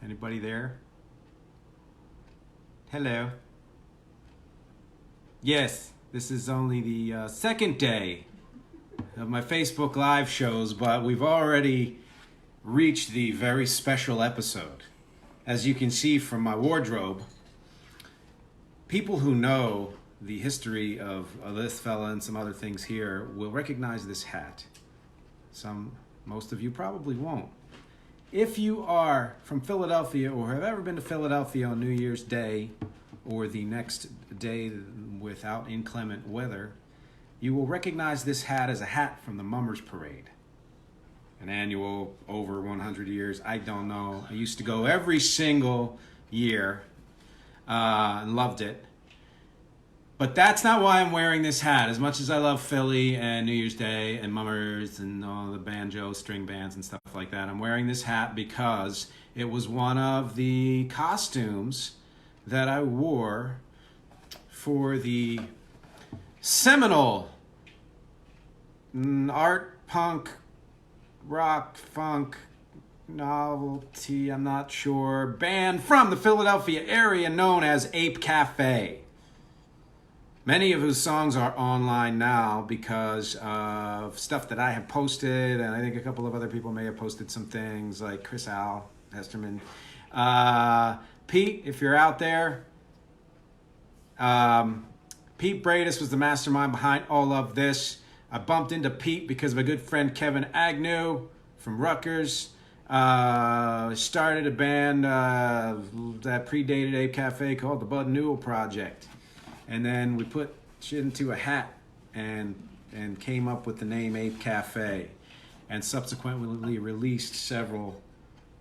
Anybody there? Hello. Yes, this is only the second day of my Facebook Live shows, but we've already reached the very special episode. As you can see from my wardrobe, people who know the history of this fella and some other things here will recognize this hat. Most of you probably won't. If you are from Philadelphia or have ever been to Philadelphia on New Year's Day or the next day without inclement weather, you will recognize this hat as a hat from the Mummers Parade. An annual over 100 years, I don't know. I used to go every single year and loved it. But that's not why I'm wearing this hat. As much as I love Philly and New Year's Day and Mummers and all the banjo string bands and stuff like that, I'm wearing this hat because it was one of the costumes that I wore for the seminal art punk rock funk novelty, I'm not sure, band from the Philadelphia area known as Ape Cafe. Many of whose songs are online now because of stuff that I have posted, and I think a couple of other people may have posted some things, like Chris Al Hesterman. Pete, if you're out there, Pete Bradis was the mastermind behind all of this. I bumped into Pete because of a good friend, Kevin Agnew from Rutgers. Started a band that predated Ape Cafe called the Bud Newell Project. And then we put shit into a hat and came up with the name Ape Cafe, and subsequently released several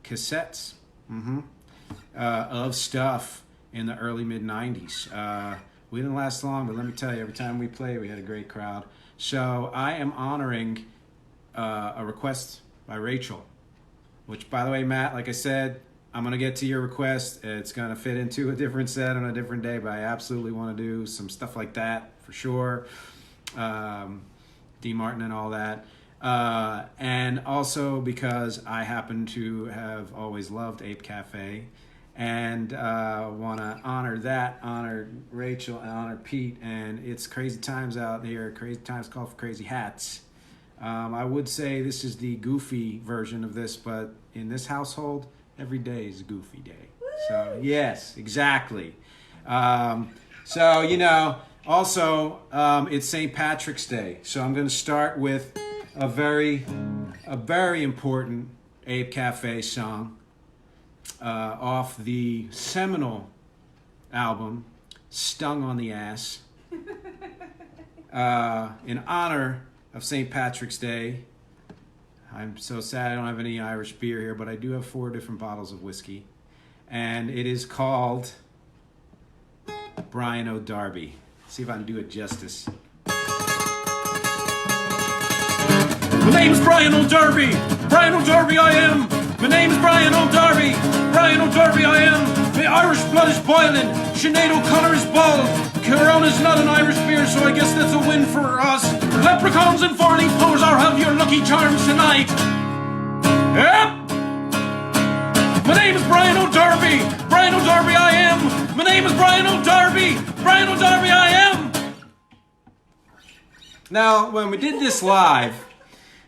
cassettes of stuff in the early mid-90s. We didn't last long, but let me tell you, every time we played, we had a great crowd. So I am honoring a request by Rachel, which, by the way, Matt, like I said, I'm going to get to your request. It's going to fit into a different set on a different day, but I absolutely want to do some stuff like that for sure. D. Martin and all that. And also because I happen to have always loved Ape Cafe and want to honor Rachel, and honor Pete. And it's crazy times out here. Crazy times call for crazy hats. I would say this is the goofy version of this, but in this household, every day is a goofy day. So, yes, exactly. Also, it's St. Patrick's Day. So I'm going to start with a very important Ape Cafe song off the seminal album, Stung on the Ass. In honor of St. Patrick's Day. I'm so sad I don't have any Irish beer here, but I do have 4 different bottles of whiskey. And it is called Brian O'Darby. See if I can do it justice. My name's Brian O'Darby. Brian O'Darby I am. My name's Brian O'Darby. Brian O'Darby I am. My Irish blood is boiling. Sinead O'Connor is bald. Corona's not an Irish beer, so I guess that's a win for us. Leprechauns and four-leaf clovers are have your lucky charms tonight. Yep. My name is Brian O'Darby. Brian O'Darby I am. My name is Brian O'Darby. Brian O'Darby I am. Now, when we did this live,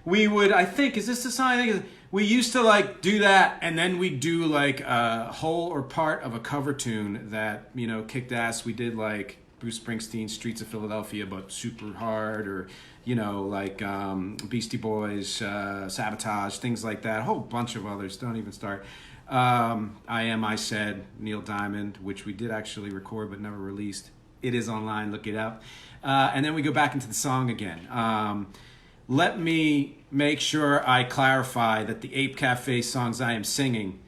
we would, I think, is this the sign? We used to do that, and then we'd do a whole or part of a cover tune that, kicked ass. We did Bruce Springsteen's Streets of Philadelphia, but super hard, or, Beastie Boys, Sabotage, things like that. A whole bunch of others. Don't even start. I Said, Neil Diamond, which we did actually record but never released. It is online. Look it up. And then we go back into the song again. Let me make sure I clarify that the Ape Cafe songs I am singing,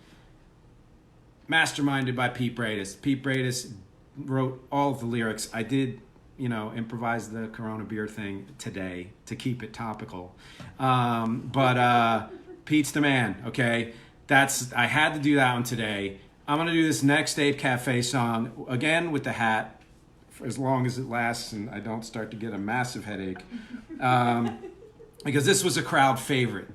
masterminded by Pete Bradis. Pete Bradis wrote all of the lyrics. I did, improvise the Corona beer thing today to keep it topical. But Pete's the man, okay? I had to do that one today. I'm going to do this next Ape Cafe song, again with the hat, for as long as it lasts and I don't start to get a massive headache. Because this was a crowd favorite.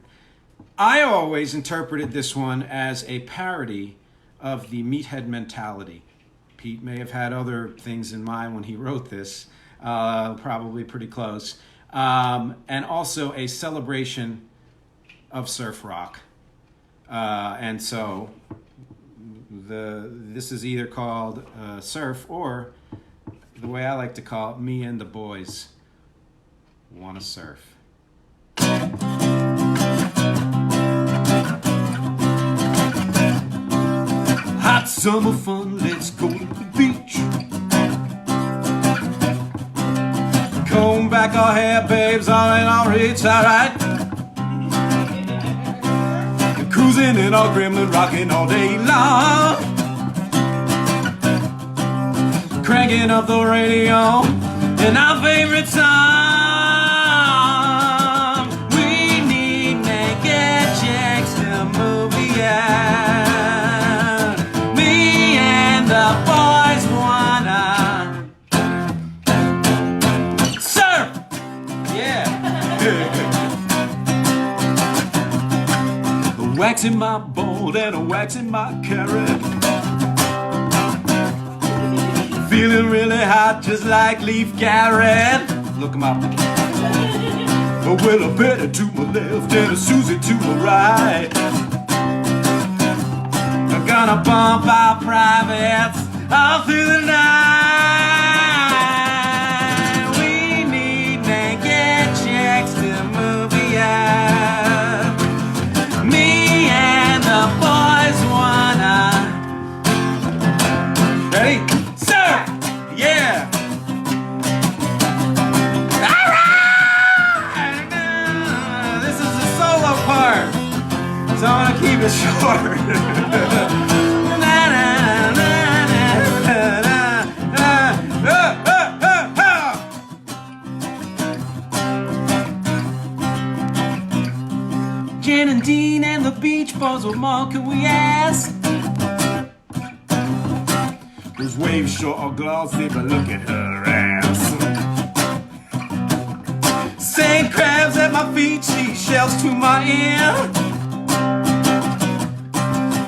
I always interpreted this one as a parody of the meathead mentality. Pete may have had other things in mind when he wrote this, probably pretty close. And also a celebration of surf rock. And so this is either called surf, or the way I like to call it, me and the boys wanna surf. Hot summer fun, let's go to the beach. Comb back our hair, babes, all in our reach, alright. Cruising in our gremlin, rocking all day long. Cranking up the radio in our favorite song. We need naked chicks to movie out. Me and the boys wanna surf. Yeah. Waxing my bold and a waxing my carrot. Feeling really hot, just like Leaf Garrett. Look 'em up. Well, a Betty to my left and a Susie to my right. I'm gonna bump our privates all through the night. We need naked chicks to movie out. Me and the boys wanna. Ready? Surf! Yeah! Alright! This is the solo part, so I'm gonna keep it short. Jen and Dean and the Beach Boys, what more can we ask? Those waves sure are glossy, but look at her ass. Sand crabs at my feet, seashells to my ear.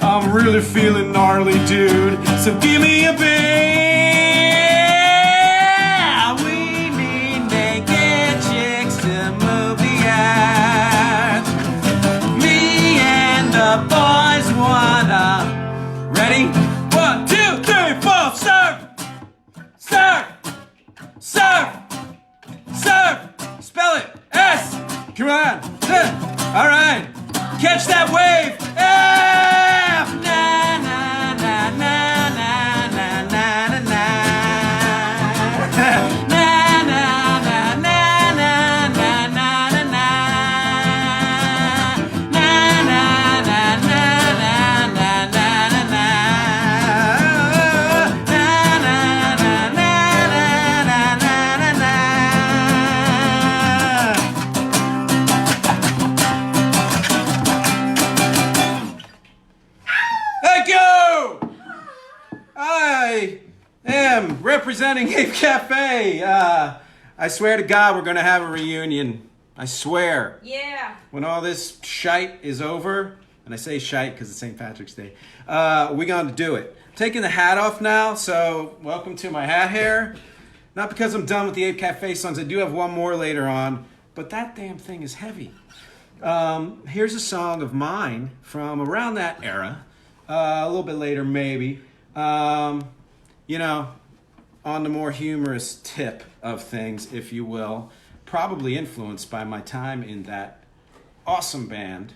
I'm really feeling gnarly, dude, so give me a beer. We need naked chicks to movie out. Me and the boys wanna. Ready? 1, 2, 3, 4, surf! Surf! Surf! Surf! Spell it! S! Come on! Alright! Catch that wave! F! Na na na na na na na na na. Na na na na na na na na na. Na na na na na na na na. Thank you! I am representing Ape Cafe. I swear to God we're going to have a reunion. I swear. Yeah. When all this shite is over, and I say shite because it's St. Patrick's Day, we're going to do it. Taking the hat off now, so welcome to my hat hair. Not because I'm done with the Ape Cafe songs. I do have one more later on, but that damn thing is heavy. Here's a song of mine from around that era. A little bit later, maybe. You know, on the more humorous tip of things, if you will. Probably influenced by my time in that awesome band.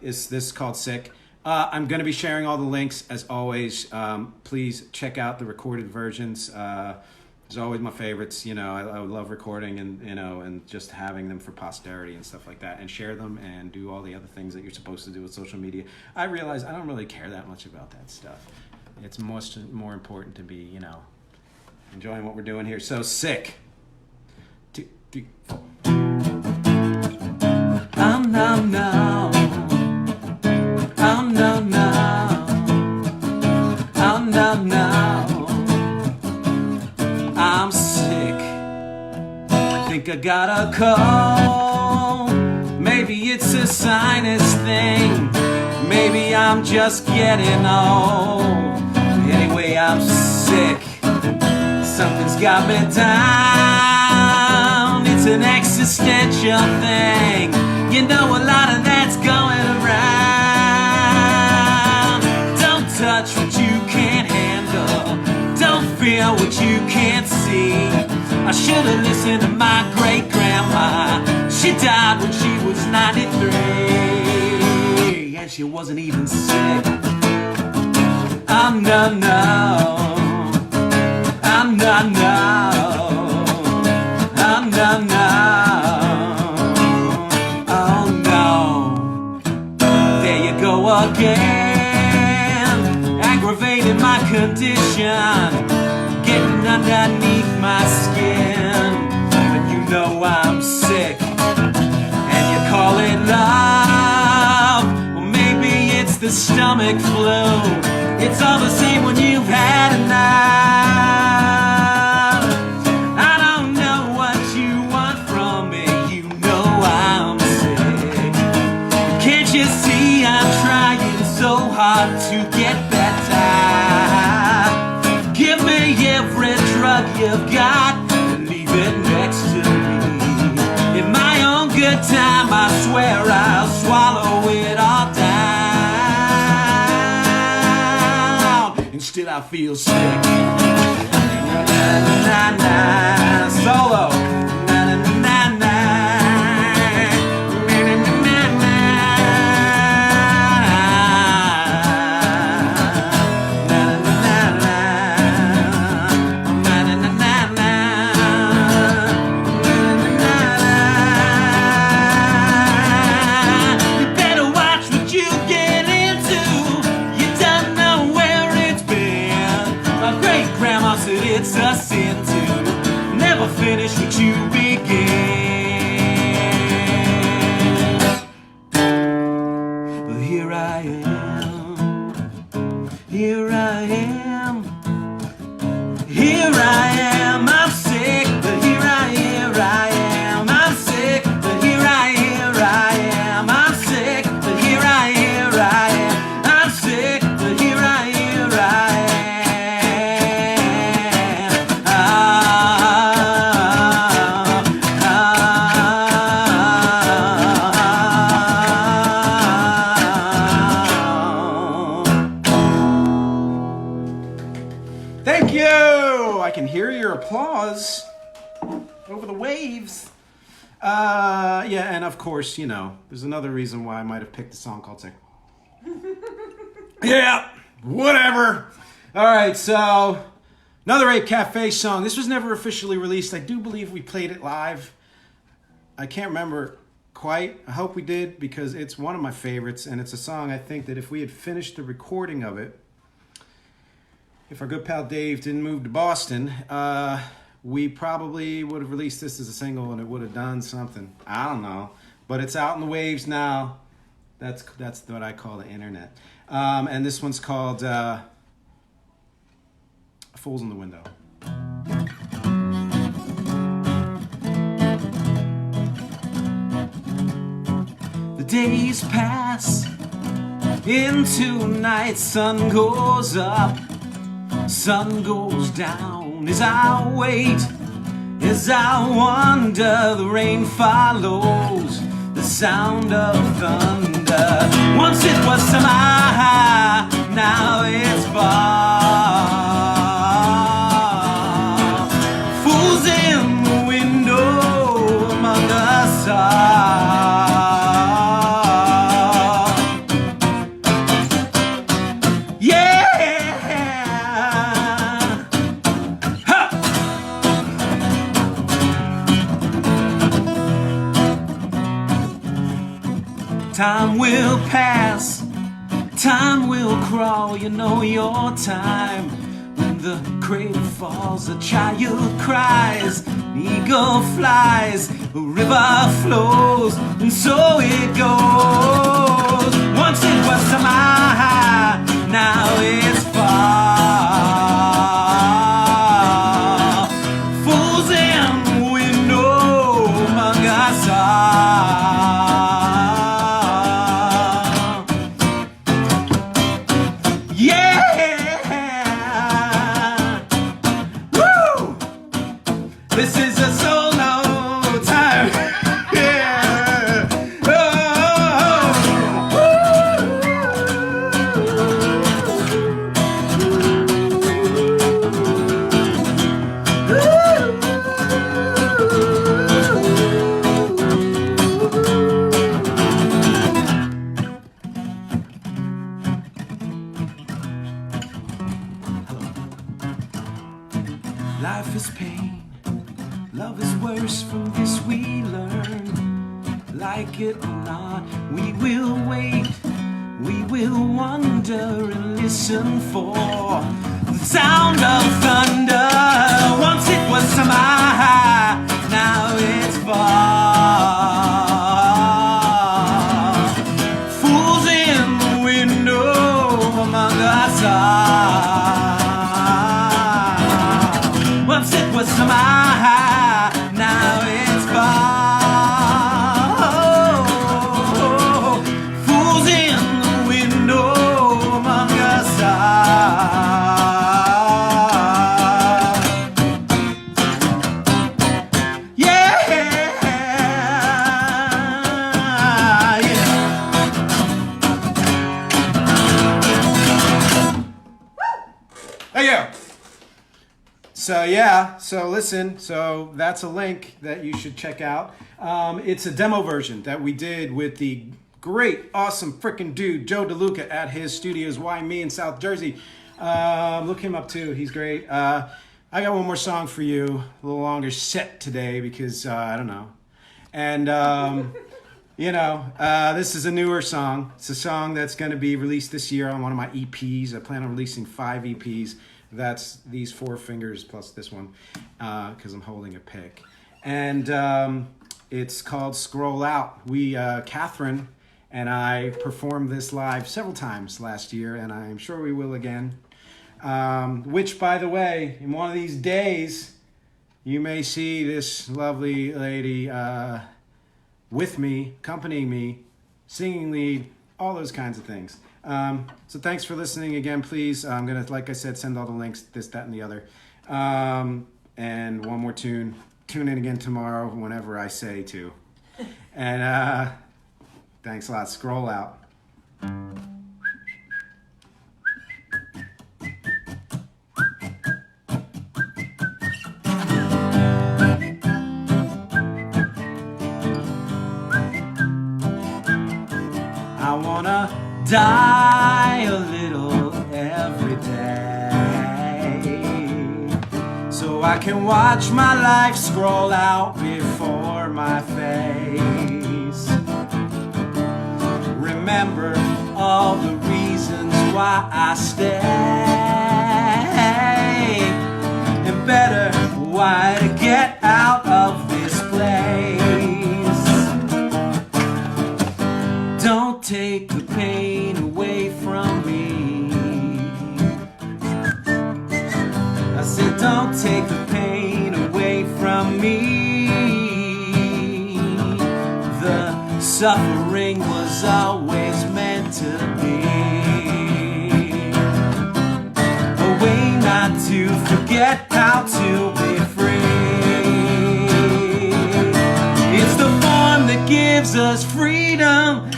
Is this called Sick? I'm going to be sharing all the links, as always. Please check out the recorded versions. It's always my favorites. You know, I love recording and, you know, and just having them for posterity and stuff like that, and share them and do all the other things that you're supposed to do with social media. I realize I don't really care that much about that stuff. It's much more important to be, you know, enjoying what we're doing here. So Sick. 2, 3, 4. No, no. Oh, no, no. Oh, no, no. I'm sick. Think I got a cold. Maybe it's a sinus thing. Maybe I'm just getting old. Anyway, I'm sick. Something's got me down. It's an existential thing. You know, a lot of that's going around. Don't touch what you can't handle. Don't feel what you can't see. I should have listened to my great-grandma. She died when she was 93. And she wasn't even sick. I'm no. I'm no. I'm no. Oh no. There you go again, aggravating my condition, getting underneath my skin. But you know I'm sick, and you call it love. Well, maybe it's the stomach flu. It's all the same when you've had enough. I don't know what you want from me. You know I'm sick. Can't you see I'm trying so hard to get better? Give me every drug you've got and leave it next to me. In my own good time, I swear I'll swallow it all down. Instead, I feel sick. Na, solo. Na, na, na, na. It's a sin to never finish what you begin. But here I am, here I am, here I am. I'm sick, but here I am. I'm sick, but here I am. I'm sick, but here I am. I'm sick, but here I am. Thank you! I can hear your applause over the waves. Yeah, and of course, you know, there's another reason why I might have picked a song called Sick. Yeah, whatever. All right, so another Ape Cafe song. This was never officially released. I do believe we played it live. I can't remember quite. I hope we did because it's one of my favorites, and it's a song I think that if we had finished the recording of it, if our good pal Dave didn't move to Boston, we probably would have released this as a single and it would have done something. I don't know. But it's out in the waves now. That's what I call the internet. And this one's called Fools in the Window. The days pass into night, sun goes up, sun goes down. As I wait, as I wonder, the rain follows the sound of thunder. Once it was summer, now it's fall. Fools in the window among the stars. Time will pass, time will crawl, you know your time. When the cradle falls, a child cries, an eagle flies, a river flows, and so it goes. Once it was summer, now it's fall. Fools in the window among us all. Life is pain, love is worse, from this we learn. Like it or not, we will wait, we will wonder and listen for the sound of thunder. Once it was semi-high, now it's far. Fools in the window among us are. Once it was semi-high, now it's far. Fools in the window among us are. Yeah, yeah. There you go. So listen, so that's a link that you should check out. It's a demo version that we did with the great, awesome freaking dude, Joe DeLuca at his studios, Why Me in South Jersey. Look him up too, he's great. I got one more song for you, a little longer set today because, I don't know. And, this is a newer song. It's a song that's going to be released this year on one of my EPs. I plan on releasing 5 EPs. That's these 4 fingers plus this one, because I'm holding a pick. And it's called Scroll Out. Catherine and I performed this live several times last year, and I'm sure we will again. Which, by the way, in one of these days, you may see this lovely lady with me, accompanying me, singing lead, all those kinds of things. So thanks for listening again, please. I'm going to, like I said, send all the links, this, that, and the other. And one more tune. Tune in again tomorrow whenever I say to. And thanks a lot. Scroll out. I wanna die a little every day, so I can watch my life scroll out before my face. Remember all the reasons why I stay, and better why to get out of this place. Don't take the pain away from me. I said, don't take the pain away from me. The suffering was always meant to be a way not to forget how to be free. It's the form that gives us freedom.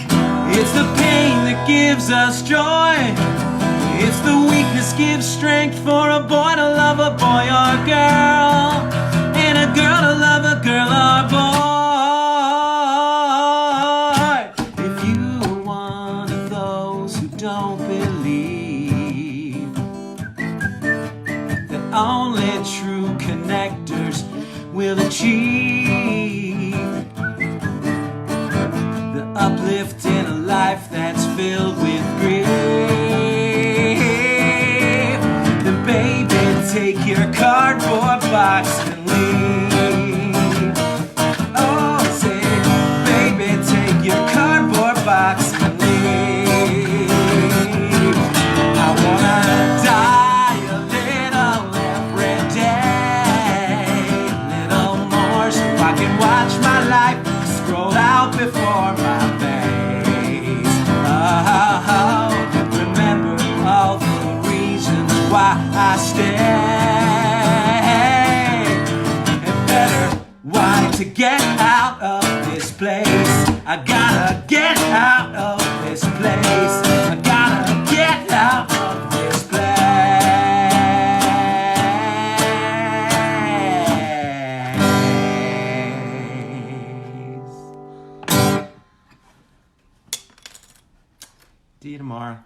It's the pain that gives us joy. It's the weakness gives strength for a boy to love a boy or a girl, and a girl to love a girl or boy. If you are one of those who don't believe that only true connectors will achieve the uplift in a life that's filled with grief, then baby, take your cardboard box and leave. Oh, say, baby, take your cardboard box and leave. I wanna die a little every day, a little more, so I can watch my life scroll out before my face. Remember all the reasons why I stay, and better why to get out of this place. I gotta get out of this place. I gotta get out of this place. See you tomorrow.